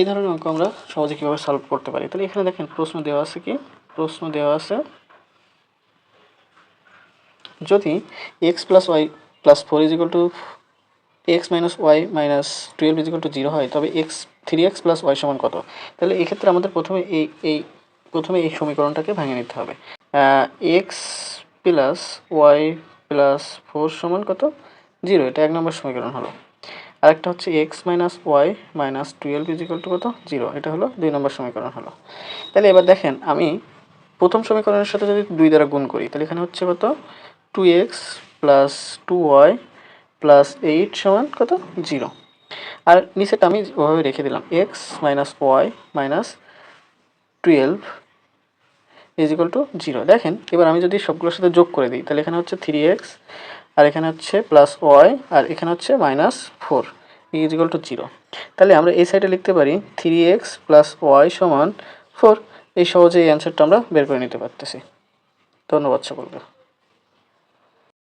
এই ধরনের অঙ্ক আমরা সহজে কীভাবে সলভ করতে পারি। তাহলে এখানে দেখেন প্রশ্ন দেওয়া আছে কি, প্রশ্ন দেওয়া আছে যদি x plus y plus 4 equal to x minus y minus 12 equal to 0 হয়, তবে এক্স 3x প্লাস ওয়াই সমান কত। তাহলে এক্ষেত্রে আমাদের প্রথমে এই সমীকরণটাকে ভেঙে নিতে হবে। এক্স প্লাস ওয়াই প্লাস 4 সমান কত, 0, এটা 1 নম্বর সমীকরণ হলো। আরেকটা হচ্ছে x minus y minus 12 equal to কত, 0, এটা হলো 2 নম্বর সমীকরণ হলো। তাহলে এবার দেখেন আমি প্রথম সমীকরণের সাথে যদি 2 দ্বারা গুণ করি, তাহলে এখানে হচ্ছে কত, 2x প্লাস 2y প্লাস 8 সমান কত, 0। আর নিচেটা আমি ওভাবে রেখে দিলাম, x minus y minus 12 equal to 0। দেখেন এবার আমি যদি সবগুলোর সাথে যোগ করে দিই, তাহলে এখানে হচ্ছে 3x, আর এখানে হচ্ছে প্লাস ওয়াই, আর এখানে হচ্ছে মাইনাস 4 ইজিক্যাল টু 0। তাহলে আমরা এই সাইডে লিখতে পারি 3x প্লাস ওয়াই সমান 4। এই সহজে এই অ্যান্সারটা আমরা বের করে নিতে পারতেছি। ধন্যবাদ সকলকে।